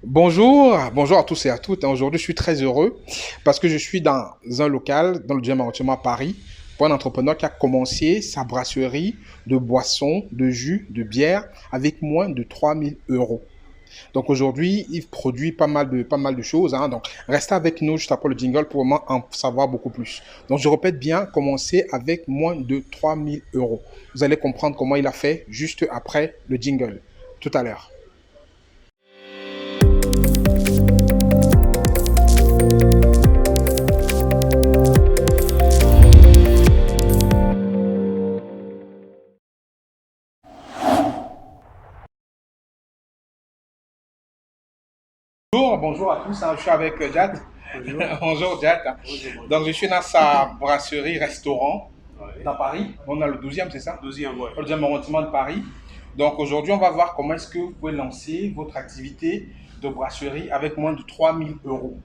Bonjour à tous et à toutes. Aujourd'hui, je suis très heureux parce que je suis dans un local, dans le 10e arrondissement à Paris, pour un entrepreneur qui a commencé sa brasserie de boissons, de jus, de bière avec moins de 3 000 euros. Donc aujourd'hui, il produit pas mal de choses, hein. Donc restez avec nous juste après le jingle pour vraiment en savoir beaucoup plus. Donc je répète bien, commencer avec moins de 3 000 euros. Vous allez comprendre comment il a fait juste après le jingle. Tout à l'heure. Bonjour à tous, hein, je suis avec Jad. Bonjour. Bonjour Jad. Bonjour, bonjour. Donc je suis dans sa brasserie-restaurant Ouais. dans Paris. On a le 12e, c'est ça? 12e, ouais. Le 12e arrondissement de Paris. Donc aujourd'hui, on va voir comment est-ce que vous pouvez lancer votre activité de brasserie avec moins de 3 000 euros,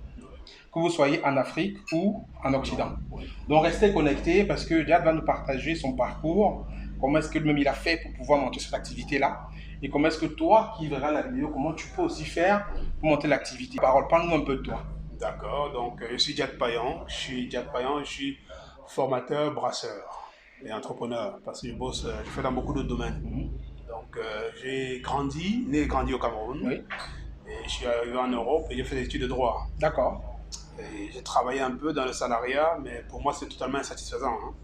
que vous soyez en Afrique ou en En Occident. Europe, ouais. Donc restez connectés parce que Jad va nous partager son parcours, comment est-ce que lui-même il a fait pour pouvoir monter cette activité-là, et comment est-ce que toi qui verras la vidéo, comment tu peux aussi faire pour monter l'activité. Parole, parle-nous un peu de toi. D'accord. Donc, je suis Diat Payan. Je suis formateur, brasseur et entrepreneur parce que je fais dans beaucoup de domaines. Mhm. Donc, j'ai grandi, né et grandi au Cameroun. Oui, Et je suis arrivé en Europe et j'ai fait des études de droit. d'accord. Et j'ai travaillé un peu dans le salariat, mais pour moi, c'est totalement insatisfaisant, hein.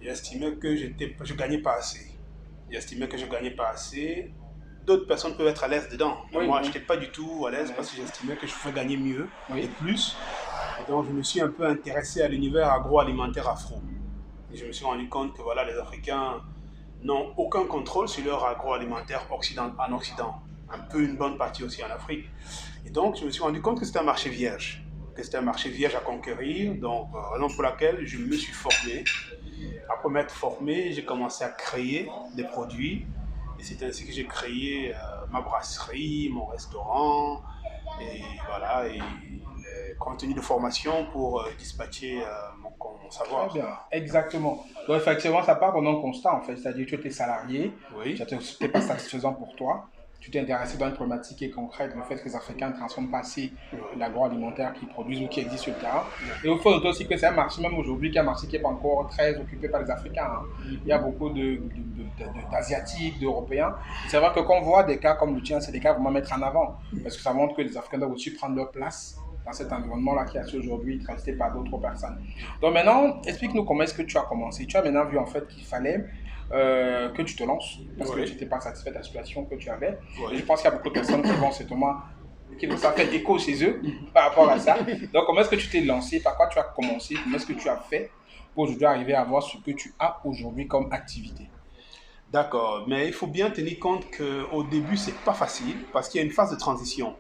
J'ai estimé que je gagnais pas assez. J'estimais que je gagnais pas assez. D'autres personnes peuvent être à l'aise dedans. Mais Oui, moi, je oui. n'étais pas du tout à l'aise parce que j'estimais que je pouvais gagner mieux et Oui. plus. Et donc, je me suis un peu intéressé à l'univers agroalimentaire afro. Et je me suis rendu compte que voilà, les Africains n'ont aucun contrôle sur leur agroalimentaire en Occident. Un peu une bonne partie aussi en Afrique. Et donc, je me suis rendu compte que c'était un marché vierge. Que c'était un marché vierge à conquérir. Donc, raison pour laquelle je me suis formé. Après m'être formé, j'ai commencé à créer des produits. Et c'est ainsi que j'ai créé ma brasserie, mon restaurant, et voilà, et contenu de formation pour dispatcher mon Très savoir. bien, exactement. Donc effectivement, ça part d'un constat en fait, c'est-à-dire que tu étais salarié, Oui, n'était pas satisfaisant pour toi, tu t'es intéressé dans une problématique qui est concrète, le fait que les Africains ne transforment pas assez oui, l'agroalimentaire qu'ils produisent ou qui existe sur le terrain. Et au fond, aussi que c'est un marché, même aujourd'hui, qui est un marché qui n'est pas encore très occupé par les Africains, hein. Il y a beaucoup d'Asiatiques, d'Européens. C'est vrai que quand on voit des cas comme le tien, c'est des cas vraiment mettre en avant, parce que ça montre que les Africains doivent aussi prendre leur place dans cet environnement-là qui est aujourd'hui transité par d'autres personnes. Donc maintenant, explique-nous comment est-ce que tu as commencé. Tu as maintenant vu en fait qu'il fallait que tu te lances parce que tu oui, n'étais pas satisfait de la situation que tu avais. Et je oui. pense qu'il y a beaucoup de personnes qui vont certainement, ça fait écho chez eux par rapport à ça. Donc comment est-ce que tu t'es lancé, par quoi tu as commencé, comment est-ce que tu as fait pour aujourd'hui arriver à avoir ce que tu as aujourd'hui comme activité. D'accord, mais il faut bien tenir compte qu'au début, c'est pas facile parce qu'il y a une phase de transition.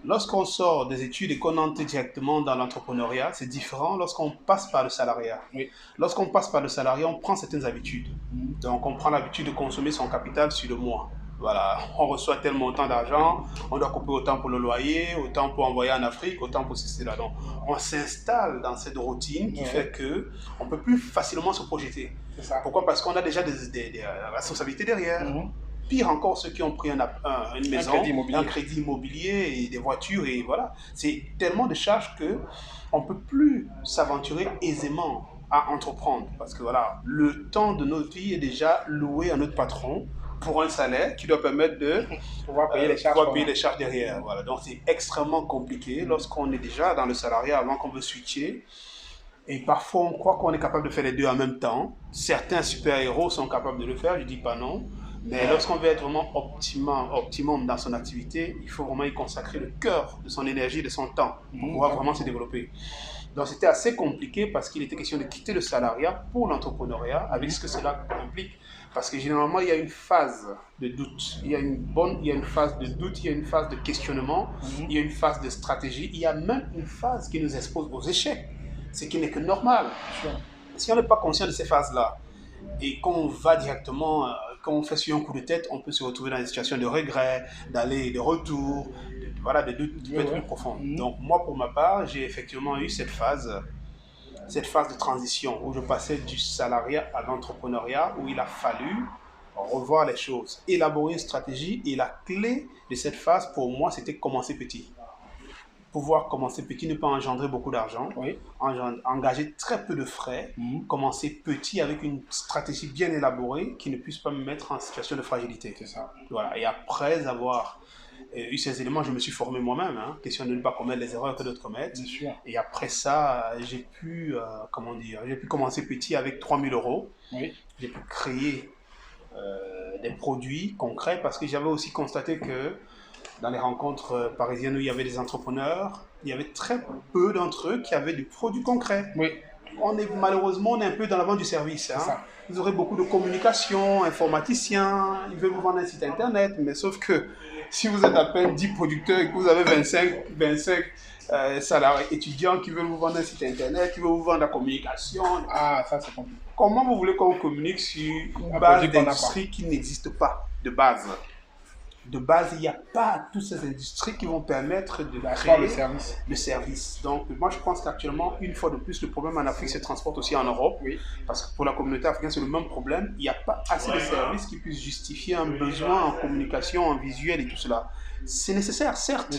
Lorsqu'on sort des études et qu'on entre directement dans l'entrepreneuriat, c'est différent lorsqu'on passe par le salariat. Oui. Lorsqu'on passe par le salariat, on prend certaines habitudes. Donc, on prend l'habitude de consommer son capital sur le mois. Voilà, on reçoit tel montant d'argent, on doit couper autant pour le loyer, autant pour envoyer en Afrique, autant pour ceci, là. Donc, on s'installe dans cette routine qui Ouais, fait que on peut plus facilement se projeter. c'est ça. Pourquoi? Parce qu'on a déjà des responsabilités derrière. Mhm. Pire encore, ceux qui ont pris une Un crédit maison, un immobilier. crédit immobilier et des voitures, et voilà. C'est tellement de charges que on ne peut plus s'aventurer aisément à entreprendre. Parce que voilà, le temps de notre vie est déjà loué à notre patron pour un salaire qui doit permettre de Pouvoir payer les charges pouvoir qu'on payer a. les charges derrière. Voilà. Donc c'est extrêmement compliqué lorsqu'on est déjà dans le salariat avant qu'on veut switcher. Et parfois, on croit qu'on est capable de faire les deux en même temps. Certains super-héros sont capables de le faire, je ne dis pas non. Mais lorsqu'on veut être vraiment optimum dans son activité, il faut vraiment y consacrer le cœur de son énergie, de son temps, pour pouvoir vraiment se développer. Donc c'était assez compliqué parce qu'il était question de quitter le salariat pour l'entrepreneuriat, avec ce que cela implique. Parce que généralement, il y a une phase de doute. Il y a une phase de doute, il y a une phase de questionnement, il y a une phase de stratégie, il y a même une phase qui nous expose aux échecs, ce qui n'est que normal. Sure. Si on n'est pas conscient de ces phases-là et qu'on va directement, quand on fait sur un coup de tête, on peut se retrouver dans une situation de regret, d'aller et de retour, voilà, des doutes qui Oui, peuvent être oui. plus profondes. Mhm. Donc moi, pour ma part, j'ai effectivement eu cette phase de transition où je passais du salariat à l'entrepreneuriat, où il a fallu revoir les choses, élaborer une stratégie. Et la clé de cette phase, pour moi, c'était commencer petit. Pouvoir commencer petit, ne pas engendrer beaucoup d'argent, Oui. engager très peu de frais, commencer petit avec une stratégie bien élaborée qui ne puisse pas me mettre en situation de fragilité. C'est ça. Voilà. Et après avoir eu ces éléments, je me suis formé moi-même, hein, question de ne pas commettre les erreurs que d'autres commettent. Bien sûr. Et après ça, j'ai pu commencer petit avec 3 000 euros. Oui. J'ai pu créer des produits concrets parce que j'avais aussi constaté que dans les rencontres parisiennes où il y avait des entrepreneurs, il y avait très peu d'entre eux qui avaient des produits concrets. Oui. Malheureusement, on est un peu dans la vente du service. Hein. Ça. Vous aurez beaucoup de communication, informaticiens, ils veulent vous vendre un site internet, mais sauf que si vous êtes à peine 10 producteurs et que vous avez 25 salariés étudiants qui veulent vous vendre un site internet, qui veulent vous vendre la communication. Ah, ça c'est compliqué. Comment vous voulez qu'on communique sur une base d'industrie qui n'existe pas de base? De base, il n'y a pas toutes ces industries qui vont permettre de créer le service. Donc, moi, je pense qu'actuellement, une fois de plus, le problème en Afrique se transporte aussi en Europe. Oui. Parce que pour la communauté africaine, c'est le même problème. Il n'y a pas assez de services qui puissent justifier un besoin en communication, en visuel et tout cela. C'est nécessaire, certes,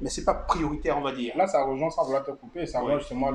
mais ce n'est pas prioritaire, on va dire. Là, ça rejoint, sans vouloir te couper, ça rejoint justement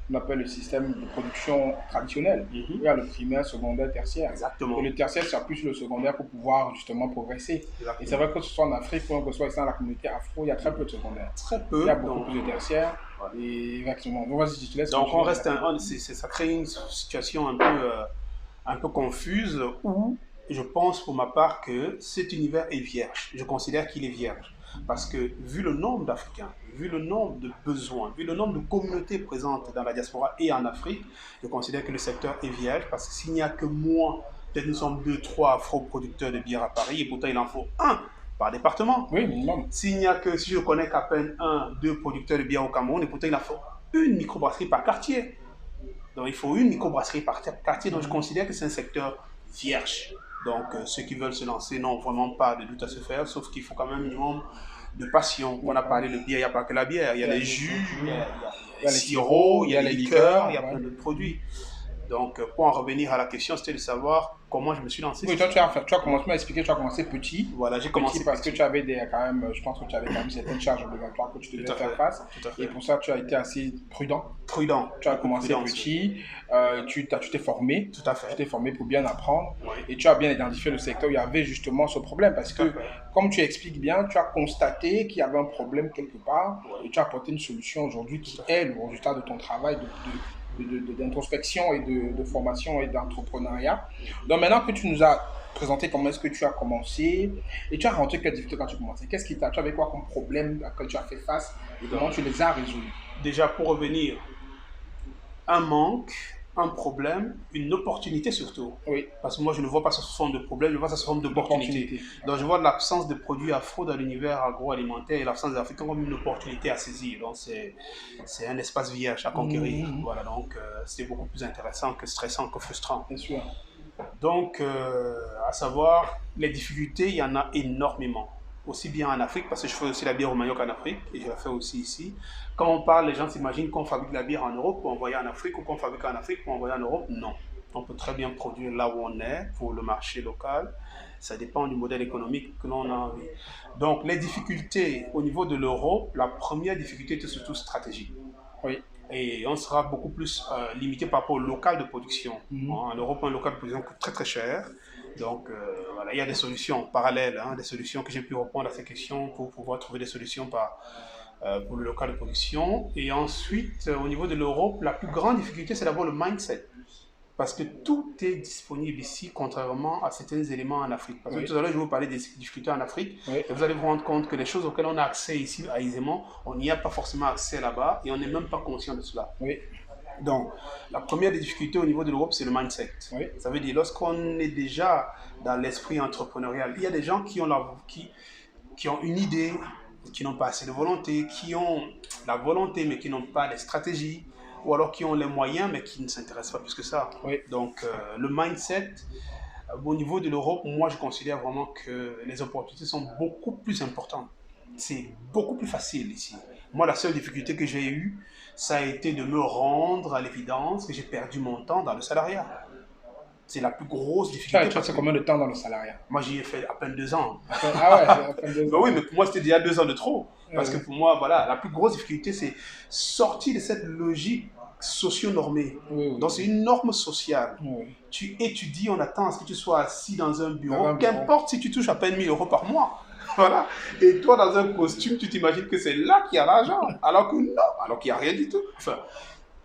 on appelle le système de production traditionnel. Il y a le primaire, secondaire, tertiaire. Exactement. Et le tertiaire sert plus le secondaire pour pouvoir justement progresser. Exactement. Et c'est vrai que ce soit en Afrique ou que ce soit ici dans la communauté afro, il y a très peu de secondaire. Très peu. Il y a beaucoup plus de tertiaire. Et exactement. Donc, vas-y, tu te laisses. Donc, ça crée une situation un peu confuse où je pense pour ma part que cet univers est vierge. Je considère qu'il est vierge. Parce que vu le nombre d'Africains, vu le nombre de besoins, vu le nombre de communautés présentes dans la diaspora et en Afrique, je considère que le secteur est vierge parce que s'il n'y a que moi, peut-être nous sommes 2-3 afro-producteurs de bière à Paris et pourtant il en faut un par département. Oui, minimum. Si je connais qu'à peine 1-2 producteurs de bière au Cameroun et pourtant il en faut une microbrasserie par quartier. Donc il faut une microbrasserie par quartier, donc je considère que c'est un secteur vierge. Donc, ceux qui veulent se lancer n'ont vraiment pas de doute à se faire, sauf qu'il faut quand même un minimum de passion. On a parlé de bière, il n'y a pas que la bière. Il y a les jus, il y a les sirops, il y a les liqueurs, il y a plein d'autres produits. Donc, pour en revenir à la question, c'était de savoir comment je me suis lancé. Oui, toi, tu as commencé à expliquer, tu as commencé petit. Voilà, j'ai commencé parce que tu avais je pense que tu avais quand même certaines charges obligatoires que tu devais faire face. Et pour ça, tu as été assez prudent. Tu as commencé petit, tu t'es formé. Tout à fait. Tu t'es formé pour bien apprendre. Oui. Et tu as bien identifié le secteur où il y avait justement ce problème. Parce que, comme tu expliques bien, tu as constaté qu'il y avait un problème quelque part. Oui. Et tu as apporté une solution aujourd'hui qui est le résultat de ton travail d'introspection et de formation et d'entrepreneuriat. Donc maintenant que tu nous as présenté comment est-ce que tu as commencé et tu as rencontré quelles difficultés quand tu commençais, tu avais quoi comme problème que tu as fait face et comment tu les as résolus? Déjà, pour revenir, un manque, un problème, une opportunité surtout. Oui. Parce que moi, je ne vois pas ça sous forme de problème, je vois ça sous forme d'opportunité. Donc, je vois l'absence de produits afro dans l'univers agroalimentaire et l'absence des Africains comme une opportunité à saisir. Donc, c'est un espace vierge à conquérir. Voilà, donc c'est beaucoup plus intéressant que stressant, que frustrant. Bien sûr. Donc, à savoir, les difficultés, il y en a énormément. Aussi bien en Afrique, parce que je fais aussi la bière au manioc en Afrique, et je la fais aussi ici. Quand on parle, les gens s'imaginent qu'on fabrique la bière en Europe pour envoyer en Afrique, ou qu'on fabrique en Afrique pour envoyer en Europe. Non. On peut très bien produire là où on est, pour le marché local. Ça dépend du modèle économique que l'on a envie. Donc, les difficultés au niveau de l'Europe, la première difficulté était surtout stratégique. Oui. Et on sera beaucoup plus limité par rapport au local de production. En Europe, un local de production coûte très très cher. Donc, voilà, il y a des solutions parallèles, des solutions que j'ai pu répondre à ces questions pour pouvoir trouver des solutions pour le local de production. Et ensuite, au niveau de l'Europe, la plus grande difficulté, c'est d'abord le mindset. Parce que tout est disponible ici, contrairement à certains éléments en Afrique. Parce que tout à l'heure, je vais vous parler des difficultés en Afrique. Oui. Et vous allez vous rendre compte que les choses auxquelles on a accès ici aisément, on n'y a pas forcément accès là-bas et on n'est même pas conscient de cela. Oui. Donc, la première des difficultés au niveau de l'Europe, c'est le mindset. Oui. Ça veut dire, lorsqu'on est déjà dans l'esprit entrepreneurial, il y a des gens qui ont une idée, qui n'ont pas assez de volonté, qui ont la volonté mais qui n'ont pas les stratégies, ou alors qui ont les moyens mais qui ne s'intéressent pas plus que ça. Oui. Donc, le mindset, au niveau de l'Europe, moi je considère vraiment que les opportunités sont beaucoup plus importantes. C'est beaucoup plus facile ici. Moi, la seule difficulté que j'ai eue, ça a été de me rendre à l'évidence que j'ai perdu mon temps dans le salariat. C'est la plus grosse Tu as difficulté. passé combien de temps dans le salariat? Moi, j'y ai fait à peine 2 ans. Ah ouais, à peine 2 Ben ans. oui, mais pour moi, c'était déjà 2 ans de trop. Parce que Ouais. pour moi, voilà, la plus grosse difficulté, c'est sortir de cette logique socio-normée. Oui, oui. Donc, c'est une norme sociale. Oui. Tu étudies, on attend à ce que tu sois assis dans un Dans bureau, un bureau. qu'importe si tu touches à peine 1 000 euros par mois. Voilà. Et toi, dans un costume, tu t'imagines que c'est là qu'il y a l'argent. Alors que non, alors qu'il n'y a rien du tout. Enfin,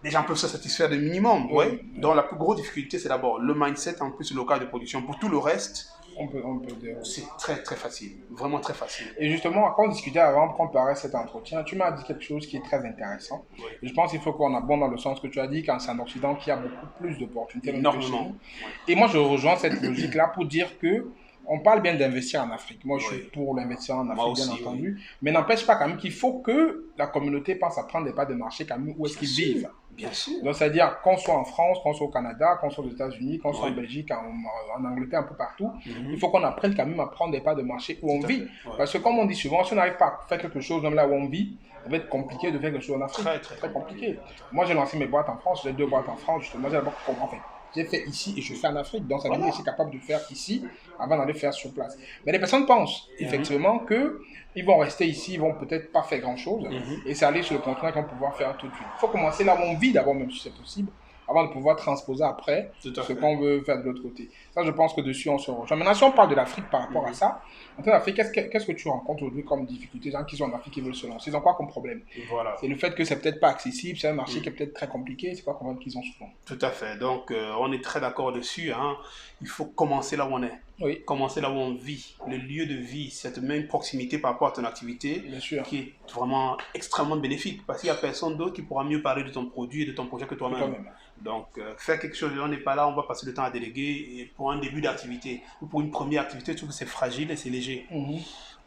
les gens peuvent se satisfaire du minimum. Oui. Ouais. Donc, la plus grosse difficulté, c'est d'abord le mindset, en plus, le local de production. Pour tout le reste, On peut dire. c'est très, très facile. Vraiment très facile. Et justement, quand on discutait avant de préparer cet entretien, tu m'as dit quelque chose qui est très intéressant. Oui. Et je pense qu'il faut qu'on abonde dans le sens que tu as dit qu'en Occident, qu'il y a beaucoup plus d'opportunités. même que chez Énormément. nous. Ouais. Et moi, je rejoins cette logique-là pour dire que on parle bien d'investir en Afrique. Moi, je suis Oui. pour l'investissement en Moi Afrique, aussi, bien entendu. Mais n'empêche pas quand même qu'il faut que la communauté pense à prendre des parts de marché quand même où est-ce qu'ils vivent. Bien sûr. Donc, c'est-à-dire qu'on soit en France, qu'on soit au Canada, qu'on soit aux États-Unis, qu'on soit Oui. en Belgique, en Angleterre, un peu partout, Mhm. il faut qu'on apprenne quand même à prendre des parts de marché où on Tout à vit. fait. Ouais. Parce que comme on dit souvent, si on n'arrive pas à faire quelque chose même là où on vit, ça va être compliqué de faire quelque chose en Afrique. Très Compliqué. Moi, j'ai lancé mes boîtes en France, j'ai 2 boîtes en France, justement, j'ai d'abord compris. J'ai fait ici et je fais en Afrique, donc ça veut dire que je suis capable de faire ici avant d'aller faire sur place. Mais les personnes pensent effectivement qu'ils vont rester ici, ils vont peut-être pas faire grand-chose, et c'est aller sur le continent qu'ils vont pouvoir faire tout de suite. Il faut commencer là où on vit d'abord, même si c'est possible, avant de pouvoir transposer après Tout à ce fait. qu'on veut faire de l'autre côté. Ça, je pense que dessus, on se rejoint. Maintenant, si on parle de l'Afrique par rapport à ça, en termes d'Afrique, qu'est-ce que tu rencontres aujourd'hui comme difficulté? Les gens qui sont en Afrique qui veulent se lancer, ils ont quoi comme problème? Voilà. C'est le fait que c'est peut-être pas accessible, c'est un marché qui est peut-être très compliqué, c'est quoi comme problème qu'ils ont souvent? Tout à fait. Donc, on est très d'accord dessus. Hein. Il faut commencer là où on est. Oui, Commencer là où on vit. Le lieu de vie, cette même proximité par rapport à ton activité, bien sûr. qui est vraiment extrêmement bénéfique. Parce qu'il n'y a personne d'autre qui pourra mieux parler de ton produit et de ton projet que toi-même. Toi-même. Donc, faire quelque chose, on n'est pas là, on va passer le temps à déléguer. Et pour un début d'activité ou pour une première activité, je trouve que c'est fragile et c'est léger.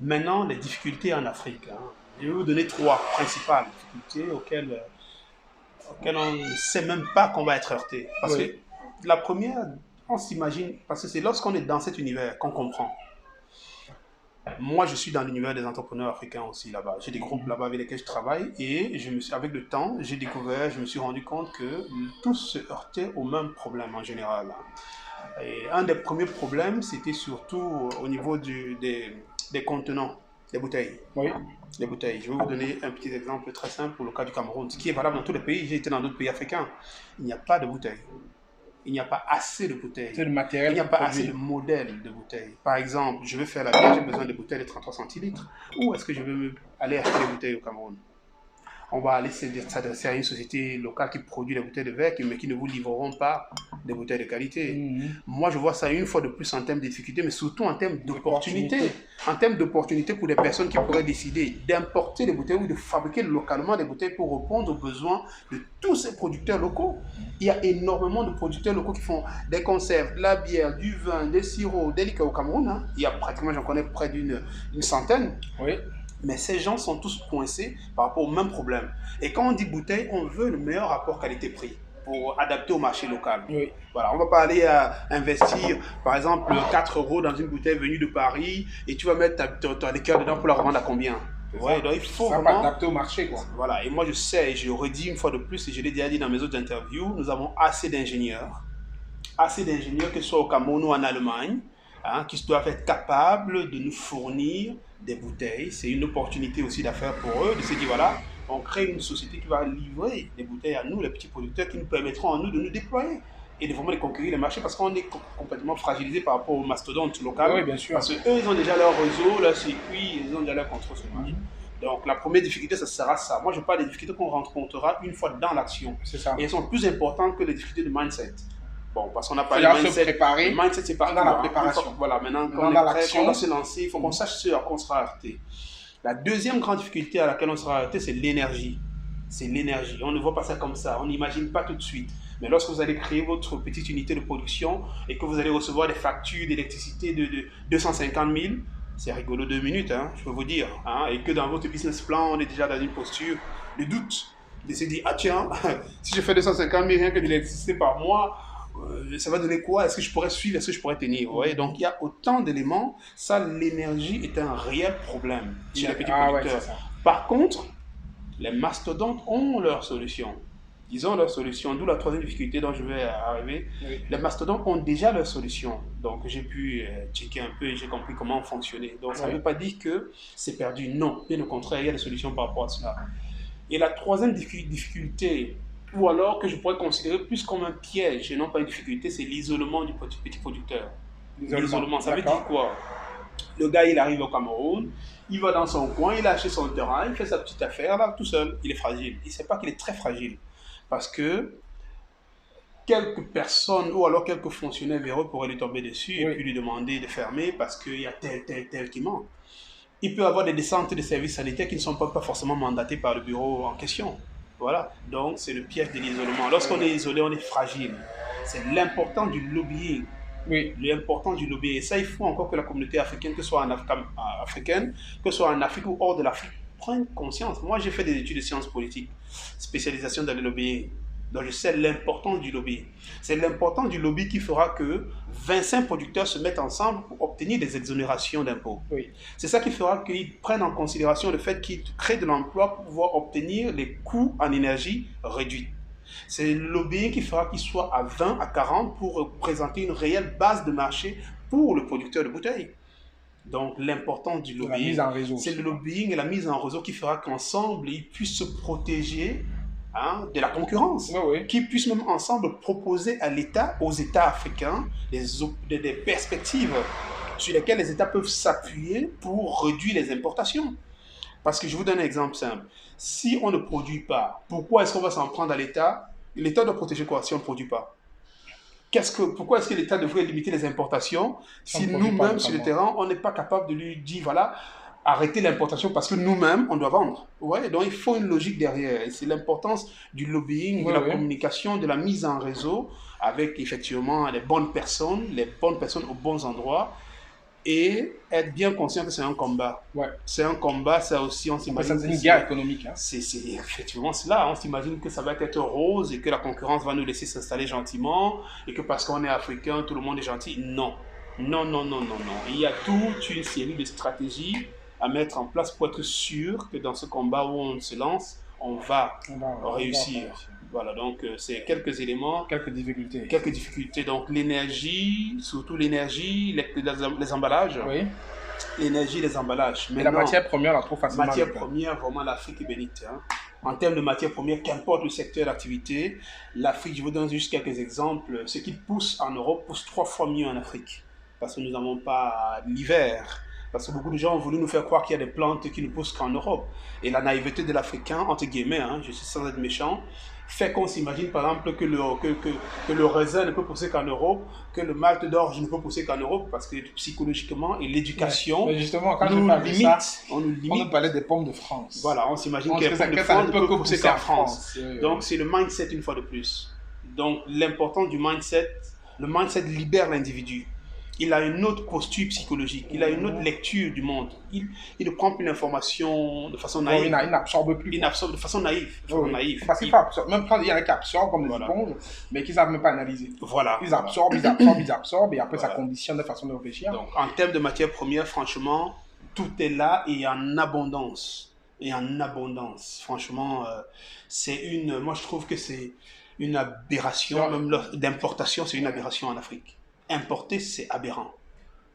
Maintenant, les difficultés en Afrique. Hein. Je vais vous donner 3 principales difficultés auxquelles on ne sait même pas qu'on va être heurté. Parce Oui. que la première, on s'imagine, parce que c'est lorsqu'on est dans cet univers qu'on comprend. Moi, je suis dans l'univers des entrepreneurs africains aussi là-bas. J'ai des groupes là-bas avec lesquels je travaille et avec le temps, je me suis rendu compte que tous se heurtaient au même problème en général. Et un des premiers problèmes, c'était surtout au niveau des contenants, des bouteilles. Oui. Les bouteilles. Je vais vous donner un petit exemple très simple pour le cas du Cameroun, ce qui est valable dans tous les pays. J'ai été dans d'autres pays africains. Il n'y a pas de bouteilles. Il n'y a pas assez de bouteilles. C'est le matériel. Il n'y a pas assez de modèles de bouteilles. Par exemple, je veux faire la bière, j'ai besoin de bouteilles de 33 centilitres. Où est-ce que je vais aller acheter des bouteilles au Cameroun? On va aller s'adresser à une société locale qui produit des bouteilles de verre, mais qui ne vous livreront pas des bouteilles de qualité. Moi, je vois ça une fois de plus en termes de difficultés, mais surtout en termes d'opportunités. En termes d'opportunités pour les personnes qui pourraient décider d'importer des bouteilles ou de fabriquer localement des bouteilles pour répondre aux besoins de tous ces producteurs locaux. Il y a énormément de producteurs locaux qui font des conserves, de la bière, du vin, des sirops, des liqueurs au Cameroun. Hein. Il y a pratiquement, j'en connais près d'une centaine. Oui. Mais ces gens sont tous coincés par rapport au même problème. Et quand on dit bouteille, on veut le meilleur rapport qualité-prix pour adapter au marché local. Oui. Voilà, on ne va pas aller investir, par exemple, 4 € dans une bouteille venue de Paris et tu vas mettre ta liqueur dedans pour la revendre à combien? Ouais, donc il faut ça vraiment va adapter au marché, quoi. Voilà, et moi je sais, et je le redis une fois de plus, et je l'ai déjà dit dans mes autres interviews, nous avons assez d'ingénieurs, que ce soit au Cameroun ou en Allemagne, hein, qui doivent être capables de nous fournir des bouteilles. C'est une opportunité aussi d'affaires pour eux, de se dire voilà, on crée une société qui va livrer des bouteilles à nous, les petits producteurs, qui nous permettront à nous de nous déployer et de vraiment de conquérir les marchés parce qu'on est complètement fragilisé par rapport aux mastodontes locaux. Oui, bien sûr. Parce qu'eux, ils ont déjà leur réseau, leur circuit, ils ont déjà leur contrôle sur le marché. Donc la première difficulté, ça sera ça. Moi, je parle des difficultés qu'on rencontrera une fois dans l'action. C'est ça. Et elles sont plus importantes que les difficultés de mindset. Bon, parce qu'on a parlé de mindset. Préparer. Le mindset, c'est partout. Dans la préparation. Voilà, maintenant, quand on est prêt, quand on va se lancer, il faut qu'on sache ce à quoi on sera heurté. La deuxième grande difficulté à laquelle on sera heurté, c'est l'énergie. C'est l'énergie. On ne voit pas ça comme ça. On n'imagine pas tout de suite. Mais lorsque vous allez créer votre petite unité de production et que vous allez recevoir des factures d'électricité de 250 000, c'est rigolo 2 minutes, hein, je peux vous dire. Hein, et que dans votre business plan, on est déjà dans une posture de doute. De se dire, ah tiens, si je fais 250 000 rien que d'électricité par mois, ça va donner quoi? Est-ce que je pourrais suivre? Est-ce que je pourrais tenir? Vous voyez? Donc il y a autant d'éléments. Ça, l'énergie est un réel problème chez les petits producteurs. Ouais, par contre, les mastodontes ont leur solution. Ils ont leur solution, d'où la troisième difficulté dont je vais arriver. Oui. Les mastodontes ont déjà leur solution. Donc j'ai pu checker un peu et j'ai compris comment fonctionner. Donc ça ne Oui. veut pas dire que c'est perdu. Non, bien au contraire, il y a des solutions par rapport à cela. Et la troisième difficulté, ou alors que je pourrais considérer plus comme un piège et non pas une difficulté, c'est l'isolement du petit producteur. L'isolement, ça veut dire quoi? Le gars, il arrive au Cameroun, il va dans son coin, il a acheté son terrain, il fait sa petite affaire là, tout seul. Il est fragile. Il ne sait pas qu'il est très fragile. Parce que quelques personnes ou alors quelques fonctionnaires véreux pourraient lui tomber dessus et puis lui demander de fermer parce qu'il y a tel qui manque. Il peut avoir des descentes de services sanitaires qui ne sont pas forcément mandatés par le bureau en question. Voilà, donc c'est le piège de l'isolement. Lorsqu'on est isolé, on est fragile. C'est l'important du lobbying. Oui. L'important du lobbying. Et ça, il faut encore que la communauté africaine, que ce soit africaine, que ce soit en Afrique ou hors de l'Afrique, prenne conscience. Moi, j'ai fait des études de sciences politiques, spécialisation dans le lobbying. Donc, je sais l'importance du lobby. C'est l'importance du lobby qui fera que 25 producteurs se mettent ensemble pour obtenir des exonérations d'impôts. Oui. C'est ça qui fera qu'ils prennent en considération le fait qu'ils créent de l'emploi pour pouvoir obtenir les coûts en énergie réduits. C'est le lobbying qui fera qu'il soit à 20, à 40 pour présenter une réelle base de marché pour le producteur de bouteilles. Donc, l'importance du lobbying, c'est le lobbying et la mise en réseau qui fera qu'ensemble, ils puissent se protéger de la concurrence, qui puissent même ensemble proposer à l'État, aux États africains, des perspectives sur lesquelles les États peuvent s'appuyer pour réduire les importations. Parce que je vous donne un exemple simple. Si on ne produit pas, pourquoi est-ce qu'on va s'en prendre à l'État? L'État doit protéger quoi si on ne produit pas? Pourquoi est-ce que l'État devrait limiter les importations si nous-mêmes, sur le terrain, on n'est pas capable de lui dire, voilà, arrêter l'importation parce que nous-mêmes, on doit vendre. Ouais, donc il faut une logique derrière. Et c'est l'importance du lobbying, de la communication, de la mise en réseau avec effectivement les bonnes personnes aux bons endroits et être bien conscient que c'est un combat. C'est un combat, ça aussi, on s'imagine. C'est une guerre économique. C'est effectivement cela. On s'imagine que ça va être rose et que la concurrence va nous laisser s'installer gentiment et que parce qu'on est africain, tout le monde est gentil. Non. Non, non, non, non, non. Il y a toute une série de stratégies à mettre en place pour être sûr que dans ce combat où on se lance, on va réussir. Voilà, donc c'est quelques éléments. Quelques difficultés. Quelques difficultés. Donc l'énergie, surtout l'énergie, les emballages. Oui. L'énergie, les emballages. Et la matière première, la trouve facilement. Matière première, vraiment, l'Afrique est bénite. En termes de matière première, qu'importe le secteur d'activité, l'Afrique, je vous donne juste quelques exemples. Ce qui pousse en Europe pousse 3 fois mieux en Afrique. Parce que nous n'avons pas l'hiver. Parce que beaucoup de gens ont voulu nous faire croire qu'il y a des plantes qui ne poussent qu'en Europe. Et la naïveté de l'Africain, entre guillemets, je suis sans être méchant, fait qu'on s'imagine par exemple que le raisin ne peut pousser qu'en Europe, que le malt d'orge ne peut pousser qu'en Europe, parce que psychologiquement et l'éducation justement, quand nous limite. On nous parlait des pommes de France. Voilà, on s'imagine que les pommes de France ne peuvent pousser qu'en France. Donc c'est le mindset une fois de plus. Donc l'importance du mindset, le mindset libère l'individu. Il a une autre posture psychologique, il a une autre lecture du monde. Il ne prend plus l'information de façon naïve. Il n'absorbe plus. Il absorbe de façon naïve. Parce qu'il faut absorber. Même quand il y en a qui absorbent comme des éponges, mais qui ne savent même pas analyser. Voilà. Ils absorbent, et après ça conditionne la façon de réfléchir. Donc en termes de matières premières, franchement, tout est là et en abondance. Franchement, moi je trouve que c'est une aberration, même d'importation, c'est une aberration en Afrique. Importer, c'est aberrant.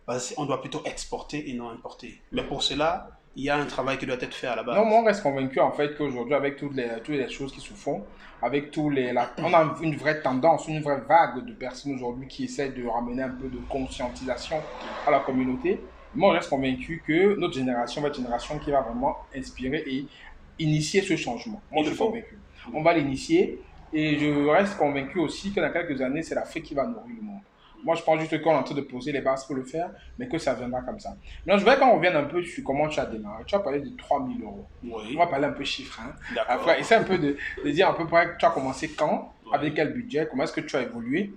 Parce qu'on doit plutôt exporter et non importer. Mais pour cela, il y a un travail qui doit être fait à la base. Non, moi, on reste convaincu en fait qu'aujourd'hui, avec toutes les choses qui se font, avec on a une vraie tendance, une vraie vague de personnes aujourd'hui qui essaient de ramener un peu de conscientisation à la communauté. Moi, on reste convaincu que notre génération va être une génération qui va vraiment inspirer et initier ce changement. Moi, je suis convaincu. On va l'initier et je reste convaincu aussi que dans quelques années, c'est l'Afrique qui va nourrir le monde. Moi, je pense juste qu'on est en train de poser les bases pour le faire, mais que ça viendra comme ça. Mais je voudrais qu'on revienne un peu sur comment tu as démarré. Tu as parlé de 3 000 euros. Oui. On va parler un peu chiffres. D'accord. Après, essaie un peu de dire à peu près tu as commencé quand, avec quel budget, comment est-ce que tu as évolué.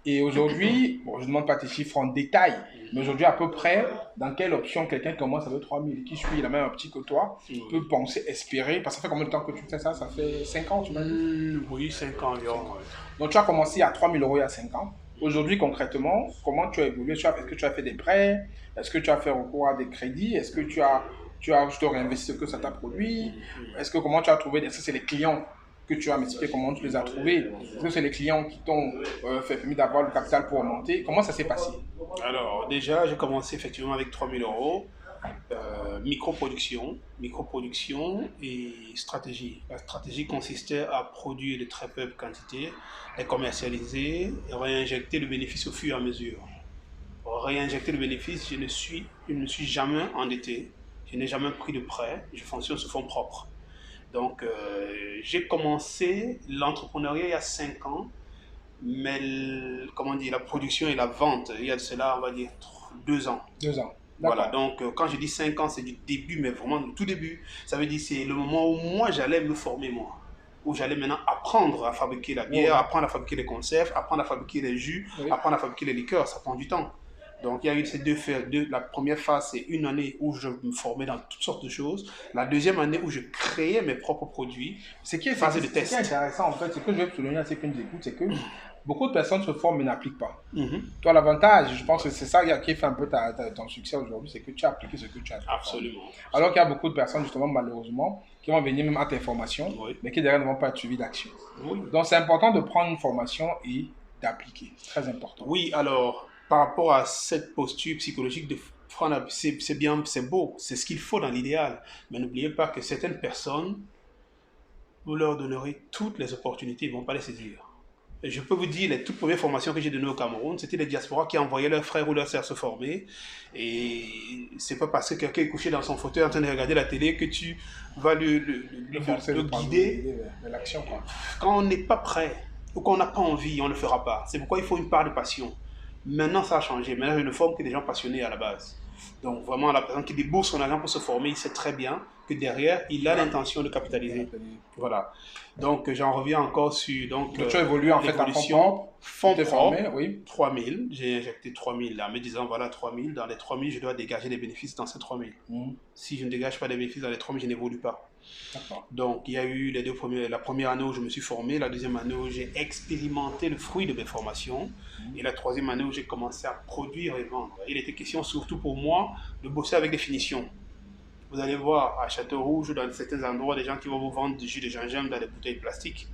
Et aujourd'hui, je ne demande pas tes chiffres en détail, mais aujourd'hui, à peu près, dans quelle option quelqu'un commence avec 3 000 et qui suit la même optique que toi, peut penser, espérer, parce que ça fait combien de temps que tu fais ça? Ça fait 5 ans, tu m'as dit? Oui, 5 ans environ. Donc, tu as commencé à 3 000 euros il y a 5 ans. Aujourd'hui, concrètement, comment tu as évolué? Est-ce que tu as fait des prêts? Est-ce que tu as fait recours à des crédits? Est-ce que tu as réinvesti ce que ça t'a produit? Comment tu as trouvé? Est-ce que c'est les clients que tu as m'expliquer comment tu les as trouvés. Est-ce que c'est les clients qui t'ont permis d'avoir le capital pour monter? Comment ça s'est passé? Alors, déjà, j'ai commencé effectivement avec 3000 euros. Microproduction et stratégie. La stratégie consistait à produire de très faibles quantités, les commercialiser et réinjecter le bénéfice au fur et à mesure. Pour réinjecter le bénéfice, je ne me suis jamais endetté, je n'ai jamais pris de prêt, je fonctionne sous fonds propres. Donc, j'ai commencé l'entrepreneuriat il y a 5 ans, mais comment dire, la production et la vente, il y a de cela, on va dire, 2 ans. 2 ans. Voilà, donc quand je dis 5 ans, c'est du début, mais vraiment du tout début. Ça veut dire que c'est le moment où moi, j'allais me former, moi. Où j'allais maintenant apprendre à fabriquer la bière, apprendre à fabriquer les conserves, apprendre à fabriquer les jus, apprendre à fabriquer les liqueurs. Ça prend du temps. Donc il y a eu ces deux phases. La première phase, c'est une année où je me formais dans toutes sortes de choses. La deuxième année où je créais mes propres produits. Ce qui est intéressant, en fait, ce que je veux souligner, c'est qu'une écoute, c'est que beaucoup de personnes se forment mais n'appliquent pas. Toi, l'avantage, je pense que c'est ça qui fait un peu ton succès aujourd'hui, c'est que tu as appliqué ce que tu as fait. Absolument. Alors qu'il y a beaucoup de personnes, justement, malheureusement, qui vont venir même à tes formations, mais qui derrière ne vont pas être suivies d'action. Donc, c'est important de prendre une formation et d'appliquer. Très important. Oui, alors, par rapport à cette posture psychologique de prendre, c'est bien, c'est beau, c'est ce qu'il faut dans l'idéal. Mais n'oubliez pas que certaines personnes, vous leur donnerez toutes les opportunités, ils ne vont pas les saisir. Et je peux vous dire, les toutes premières formations que j'ai données au Cameroun, c'était les diasporas qui envoyaient leurs frères ou leurs sœurs se former. Et c'est pas parce que quelqu'un est couché dans son fauteuil en train de regarder la télé que tu vas le guider. L'action, quoi. Quand on n'est pas prêt ou qu'on n'a pas envie, on ne le fera pas. C'est pourquoi il faut une part de passion. Maintenant, ça a changé. Maintenant, je ne forme que des gens passionnés à la base. Donc, vraiment, la personne qui débourse son argent pour se former, il sait très bien que derrière, il a l'intention de capitaliser. Voilà. Donc, j'en reviens encore sur... Donc, tu as évolué en fait en fonds propres, oui. 3000. J'ai injecté 3000 là, en me disant, voilà, 3000. Dans les 3000, je dois dégager des bénéfices dans ces 3000. Si je ne dégage pas des bénéfices dans les 3000, je n'évolue pas. Donc, il y a eu la première année où je me suis formé, la deuxième année où j'ai expérimenté le fruit de mes formations, et la troisième année où j'ai commencé à produire et vendre. Il était question surtout pour moi de bosser avec des finitions. Vous allez voir à Château-Rouge, dans certains endroits, des gens qui vont vous vendre du jus de gingembre dans des bouteilles plastiques.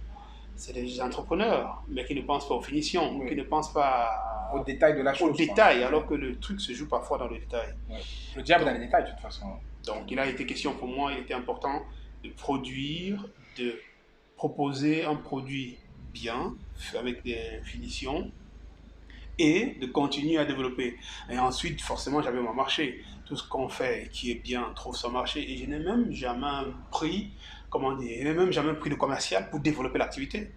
C'est des entrepreneurs, mais qui ne pensent pas aux finitions, qui ne pensent pas au détail de la chose. Au détail, alors que le truc se joue parfois dans le détail. Le diable dans les détails, de toute façon. Donc, il a été question pour moi, il était important de produire, de proposer un produit bien, avec des finitions, et de continuer à développer. Et ensuite, forcément, j'avais mon marché. Tout ce qu'on fait qui est bien trouve son marché. Et je n'ai même jamais pris, de commercial pour développer l'activité.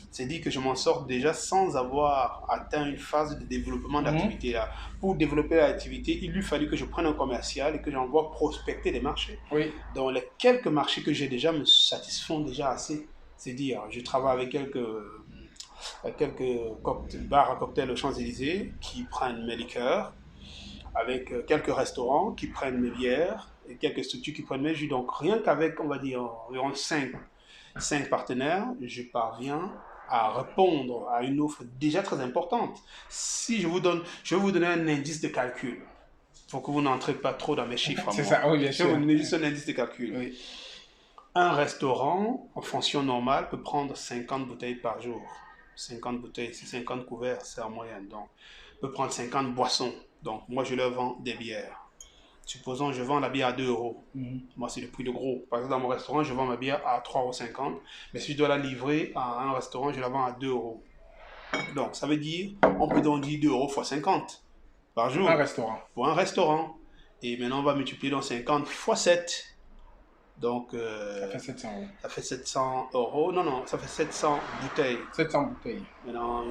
C'est dit que je m'en sors déjà sans avoir atteint une phase de développement d'activité là. Pour développer l'activité, il lui fallut que je prenne un commercial et que j'envoie prospecter des marchés. Donc les quelques marchés que j'ai déjà me satisfont déjà assez. C'est dire, je travaille avec quelques bars à cocktails aux Champs-Élysées qui prennent mes liqueurs, avec quelques restaurants qui prennent mes bières et quelques structures qui prennent mes jus. Donc rien qu'avec, on va dire, environ 5 partenaires, je parviens à répondre à une offre déjà très importante. Si je vais vous donner un indice de calcul, pour que vous n'entrez pas trop dans mes chiffres. C'est ça, oui, bien sûr. Je vais vous donner juste un indice de calcul. Oui. Un restaurant, en fonction normale, peut prendre 50 bouteilles par jour. 50 bouteilles, c'est 50 couverts, c'est en moyenne. Donc, peut prendre 50 boissons. Donc, moi, je leur vends des bières. Supposons je vends la bière à 2 euros. Moi, c'est le prix de gros. Par exemple, dans mon restaurant, je vends ma bière à 3,50 €. Mais si je dois la livrer à un restaurant, je la vends à 2 euros. Donc, ça veut dire, on peut donc dire 2 euros x 50 par jour. Un restaurant. Pour un restaurant. Et maintenant, on va multiplier donc 50 x 7. Donc, ça fait 700 euros. Ça fait 700 euros. Non, ça fait 700 bouteilles. 700 bouteilles. Maintenant,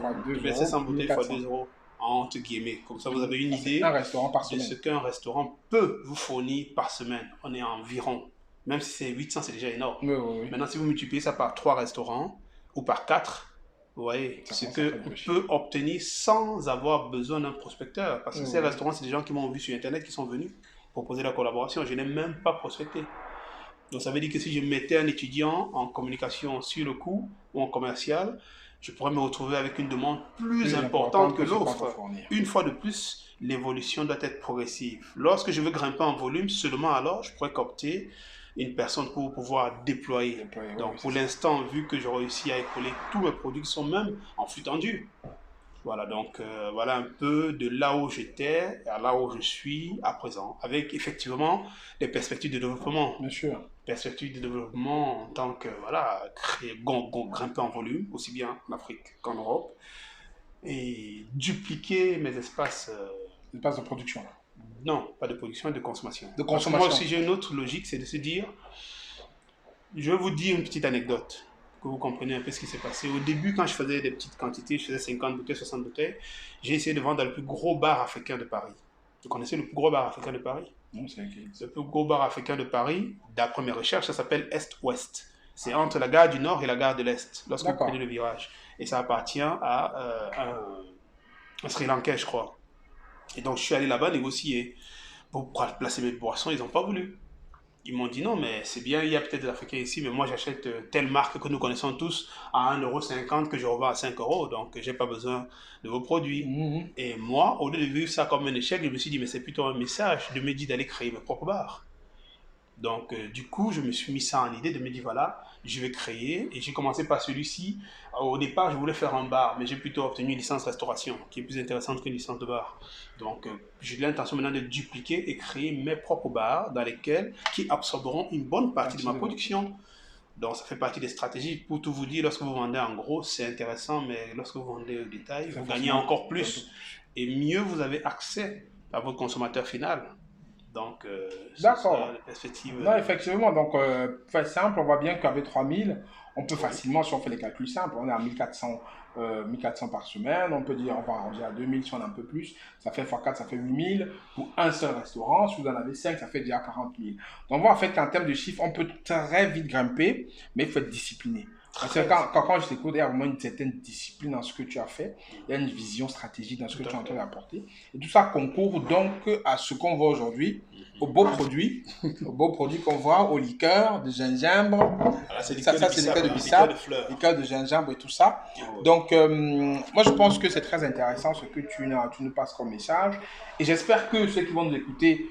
700 bouteilles x 2 euros. Entre guillemets. Comme ça, vous avez une idée un restaurant par semaine. de ce qu'un restaurant peut vous fournir par semaine. On est environ. Même si c'est 800, c'est déjà énorme. Oui. Maintenant, si vous multipliez ça par 3 restaurants ou par 4, vous voyez ce qu'on peut obtenir sans avoir besoin d'un prospecteur. Parce que ces restaurants, c'est des gens qui m'ont vu sur Internet, qui sont venus proposer la collaboration. Je n'ai même pas prospecté. Donc, ça veut dire que si je mettais un étudiant en communication sur le coup ou en commercial, je pourrais me retrouver avec une demande plus importante que l'offre. Une fois de plus, l'évolution doit être progressive. Lorsque je veux grimper en volume, seulement alors, je pourrais coopter une personne pour pouvoir déployer. Donc, pour l'instant, vu que j'ai réussi à écouler tous mes produits qui sont même en flux tendu. Voilà, donc voilà un peu de là où j'étais à là où je suis à présent, avec effectivement des perspectives de développement. Bien sûr. Perspectives de développement en tant que, voilà, grimper en volume, aussi bien en Afrique qu'en Europe, et dupliquer mes espaces. Espaces de production. Non, pas de production, de consommation. De Parce que consommation. moi aussi, j'ai une autre logique, c'est de se dire, je vais vous dire une petite anecdote que vous compreniez un peu ce qui s'est passé. Au début, quand je faisais des petites quantités, je faisais 50 bouteilles, 60 bouteilles, j'ai essayé de vendre dans le plus gros bar africain de Paris. Vous connaissez le plus gros bar africain de Paris? Non, c'est okay. Le plus gros bar africain de Paris, d'après mes recherches, ça s'appelle Est-Ouest. C'est entre la gare du Nord et la gare de l'Est, lorsque vous prenez le virage. Et ça appartient à un Sri Lankais, je crois. Et donc, je suis allé là-bas négocier pour placer mes boissons. Ils n'ont pas voulu. Ils m'ont dit non, mais c'est bien, il y a peut-être des Africains ici, mais moi j'achète telle marque que nous connaissons tous à 1,50 € que je revends à 5 €, donc j'ai pas besoin de vos produits. Et moi, au lieu de vivre ça comme un échec, je me suis dit, mais c'est plutôt un message de me dire d'aller créer mes propres bars. Donc, du coup, je me suis mis ça en idée de me dire, voilà, je vais créer. Et j'ai commencé par celui-ci. Au départ, je voulais faire un bar, mais j'ai plutôt obtenu une licence restauration, qui est plus intéressante qu'une licence de bar. Donc, j'ai l'intention maintenant de dupliquer et créer mes propres bars qui absorberont une bonne partie de ma production. Donc, ça fait partie des stratégies. Pour tout vous dire, lorsque vous vendez en gros, c'est intéressant, mais lorsque vous vendez au détail, vous gagnez encore plus. Et mieux, vous avez accès à votre consommateur final. Donc, d'accord. La perspective. Non, effectivement. Donc, fait simple, on voit bien qu'avec 3000, on peut facilement, si on fait les calculs simples, on est à 1400 par semaine. On peut dire, on va arrondir à 2000 si on a un peu plus. Ça fait x4, ça fait 8000. Pour un seul restaurant, si vous en avez 5, ça fait déjà 40 000. Donc, on voit en fait qu'en termes de chiffres, on peut très vite grimper, mais il faut être discipliné. Parce que quand je t'écoute, il y a vraiment une certaine discipline dans ce que tu as fait. Il y a une vision stratégique dans ce que tu es en train d'apporter. Et tout ça concourt donc à ce qu'on voit aujourd'hui, aux beaux produits qu'on voit, aux liqueurs de gingembre. Ça, c'est liqueur de bissap, liqueur de gingembre et tout ça. Donc, moi, je pense que c'est très intéressant ce que tu nous passes comme message. Et j'espère que ceux qui vont nous écouter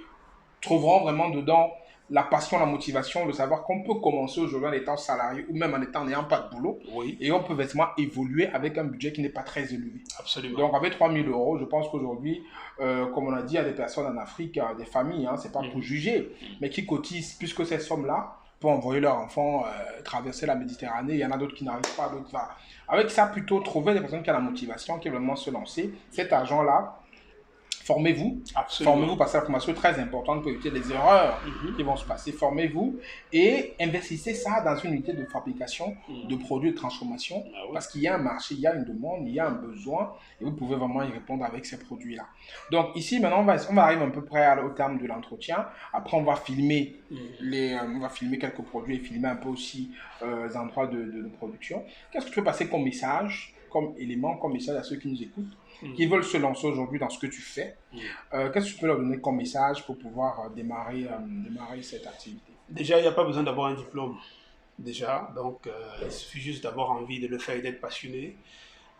trouveront vraiment dedans la passion, la motivation, de savoir qu'on peut commencer aujourd'hui en étant salarié ou même en n'ayant pas de boulot. Oui. Et on peut vraiment évoluer avec un budget qui n'est pas très élevé. Absolument. Donc avec 3 000 €, je pense qu'aujourd'hui, comme on a dit, il y a des personnes en Afrique, des familles, ce n'est pas pour juger, mais qui cotisent plus que ces sommes-là pour envoyer leurs enfants traverser la Méditerranée. Il y en a d'autres qui n'arrivent pas, d'autres pas. Avec ça, plutôt trouver des personnes qui ont la motivation, qui veulent vraiment se lancer. Cet argent-là, formez-vous. Formez-vous parce que la formation est très importante pour éviter les erreurs qui vont se passer. Formez-vous et investissez ça dans une unité de fabrication de produits de transformation parce qu'il y a un marché, il y a une demande, il y a un besoin et vous pouvez vraiment y répondre avec ces produits-là. Donc ici, maintenant, on va arriver à peu près au terme de l'entretien. Après, on va filmer, on va filmer quelques produits et filmer un peu aussi les endroits de production. Qu'est-ce que tu peux passer comme message, comme élément, comme message à ceux qui nous écoutent qui veulent se lancer aujourd'hui dans ce que tu fais? Qu'est-ce que tu peux leur donner comme message pour pouvoir démarrer cette activité? Déjà, il n'y a pas besoin d'avoir un diplôme. Déjà, donc il suffit juste d'avoir envie de le faire et d'être passionné.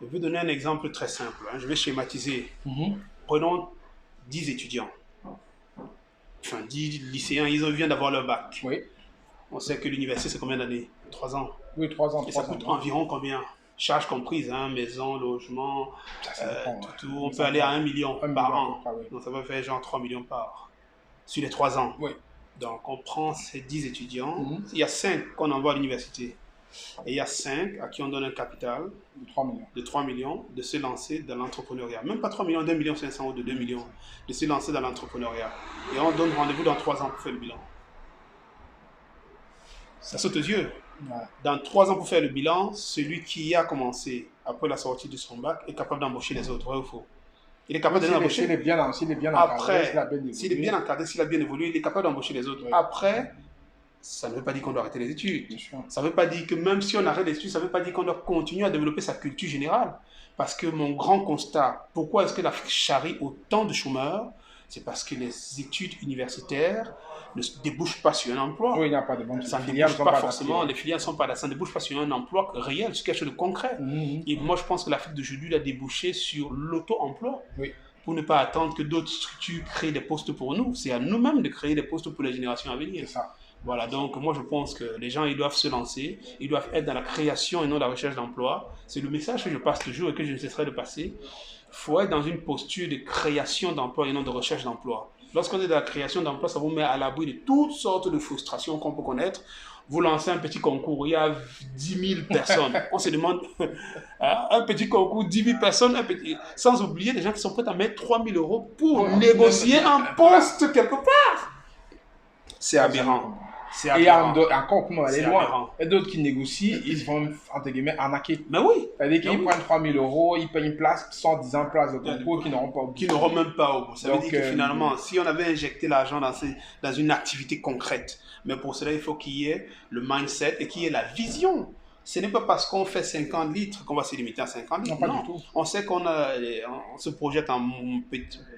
Je vais donner un exemple très simple. Je vais schématiser. Prenons 10 étudiants. Enfin, 10 lycéens, ils viennent d'avoir leur bac. Oui. On sait que l'université, c'est combien d'années? 3 ans. Oui, 3 ans. Et ça coûte environ combien? Charges comprises, maison, logement, tout. On peut aller à 1 million par an. Donc ça va faire genre 3 millions par sur les 3 ans. Oui. Donc on prend ces 10 étudiants. Il y a 5 qu'on envoie à l'université. Et il y a 5 à qui on donne un capital de 3 millions de se lancer dans l'entrepreneuriat. Même pas 3 millions, d'1,5 million ou de 2 millions. De se lancer dans l'entrepreneuriat. Et on donne rendez-vous dans 3 ans pour faire le bilan. Ça saute aux yeux. Dans 3 ans pour faire le bilan, celui qui a commencé après la sortie de son bac est capable d'embaucher les autres, vrai ou faux? Il est capable d'embaucher. S'il est bien encadré, s'il a bien évolué, il est capable d'embaucher les autres. Après, ça ne veut pas dire qu'on doit arrêter les études. Ça ne veut pas dire que même si on arrête les études, ça ne veut pas dire qu'on doit continuer à développer sa culture générale. Parce que mon grand constat, pourquoi est-ce que l'Afrique charrie autant de chômeurs? C'est parce que les études universitaires ne débouchent pas sur un emploi. Oui, il n'y a pas de bonnes ça ne débouche pas forcément, les filières ne sont pas là, ça ne débouche pas sur un emploi réel, sur quelque chose de concret. Et moi, je pense que l'Afrique d'aujourd'hui a débouché sur l'auto-emploi. Pour ne pas attendre que d'autres structures créent des postes pour nous. C'est à nous-mêmes de créer des postes pour les générations à venir. C'est ça. Voilà, donc moi je pense que les gens, ils doivent se lancer, ils doivent être dans la création et non la recherche d'emploi. C'est le message que je passe toujours et que je ne cesserai de passer. Il faut être dans une posture de création d'emploi et non de recherche d'emploi. Lorsqu'on est dans la création d'emploi, ça vous met à l'abri de toutes sortes de frustrations qu'on peut connaître. Vous lancez un petit concours, il y a 10 000 personnes. On se demande, un petit concours, 10 000 personnes, sans oublier les gens qui sont prêts à mettre 3 000 euros pour négocier un poste quelque part. C'est aberrant. Et il y a encore, comment aller loin. Et d'autres qui négocient, ils se font, entre guillemets, arnaquer. Mais oui. C'est-à-dire qu'ils prennent 3 000 euros, ils payent une place, 110 places de concours qui n'auront pas au bout. Qui n'auront même pas au bout. Ça veut dire que finalement, si on avait injecté l'argent dans une activité concrète, mais pour cela, il faut qu'il y ait le mindset et qu'il y ait la vision. Ce n'est pas parce qu'on fait 50 litres qu'on va se limiter à 50 litres. Non, pas du tout. On sait qu'on se projette en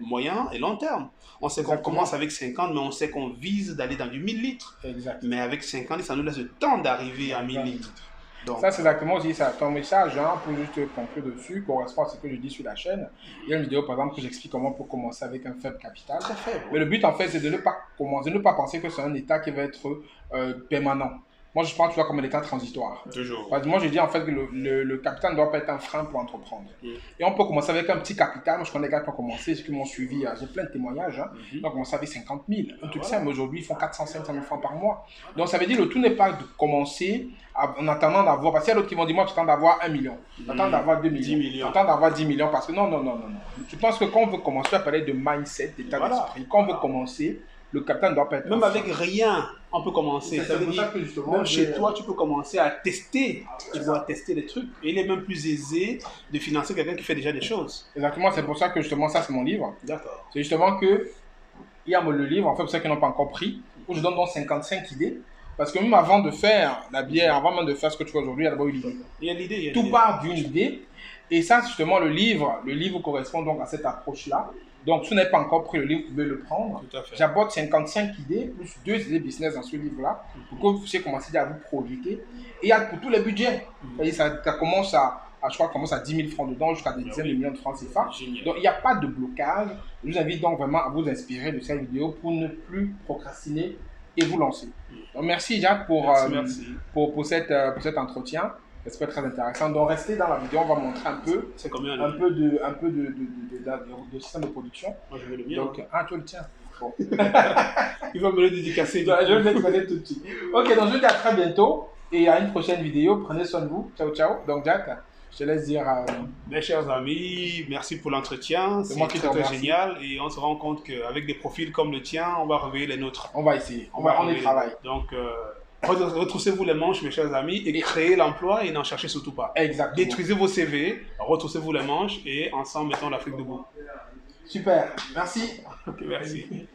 moyen et long terme. On sait qu'on commence avec 50, mais on sait qu'on vise d'aller dans du 1000 litres. Exact. Mais avec 50 litres, ça nous laisse le temps d'arriver à 1000 litres. Donc, ça, c'est exactement aussi ça. Ton message, hein, pour juste conclure dessus, correspond à ce que je dis sur la chaîne. Il y a une vidéo, par exemple, que j'explique comment pour commencer avec un faible capital. Très faible. Mais le but, en fait, c'est de ne pas commencer, de ne pas penser que c'est un état qui va être permanent. Moi, je pense, tu vois, comme un état transitoire. Toujours. Parce que moi, je dis en fait que le capital ne doit pas être un frein pour entreprendre. Et on peut commencer avec un petit capital. Moi, je connais des gars qui ont commencé, ceux qui m'ont suivi, j'ai plein de témoignages. Hein. Ils ont commencé avec 50 000. Un truc simple, aujourd'hui, ils font 400, 500 000 francs par mois. Donc, ça veut dire que le tout n'est pas de commencer en attendant d'avoir. Parce qu'il y a d'autres qui vont dire, moi, tu attends d'avoir 1 million. Tu attends d'avoir 2 millions. 10 millions. Tu attends d'avoir 10 millions. Parce que non. Je pense que quand on veut commencer, on va parler de mindset, d'état d'esprit. Quand on veut commencer, le capital ne doit pas être. Même avec rien, on peut commencer. Ça veut dire que même chez toi, tu peux commencer à tester. Tu dois tester des trucs. Et il est même plus aisé de financer quelqu'un qui fait déjà des choses. Exactement, c'est pour ça que justement, ça, c'est mon livre. D'accord. C'est justement que, il y a le livre, en fait, pour ceux qui n'ont pas encore pris, où je donne donc 55 idées. Parce que même avant de faire la bière, avant même de faire ce que tu fais aujourd'hui, il y a d'abord eu l'idée. Il y a l'idée. Tout part d'une idée. Et ça, justement, le livre correspond donc à cette approche-là. Donc, si vous n'avez pas encore pris le livre, vous pouvez le prendre. Tout à fait. J'aborde 55 idées, plus 2 idées business dans ce livre-là, pour que vous puissiez commencer à vous projeter. Et il y a pour tous les budgets. Ça commence je crois, commence à 10 000 francs dedans, jusqu'à des dizaines de millions de francs CFA. Donc, il n'y a pas de blocage. Je vous invite donc vraiment à vous inspirer de cette vidéo pour ne plus procrastiner et vous lancer. Donc, merci Jacques pour cet entretien. C'est très intéressant. Donc, restez dans la vidéo, on va montrer un peu de système de production. Moi, je veux le mien. Donc, tu le tiens. Bon. Il va me le dédicacer. Je vais le mettre tout de suite. Ok, donc je vous dis à très bientôt et à une prochaine vidéo. Prenez soin de vous. Ciao, ciao. Donc, Jack, je te laisse dire. Mes chers amis, merci pour l'entretien. C'est très génial. Et on se rend compte qu'avec des profils comme le tien, on va réveiller les nôtres. On va essayer. On y travaille. Donc, retroussez-vous les manches, mes chers amis, et créez l'emploi et n'en cherchez surtout pas. Exactement. Détruisez vos CV, retroussez-vous les manches et ensemble mettons l'Afrique debout. Super. Merci. Ok, merci.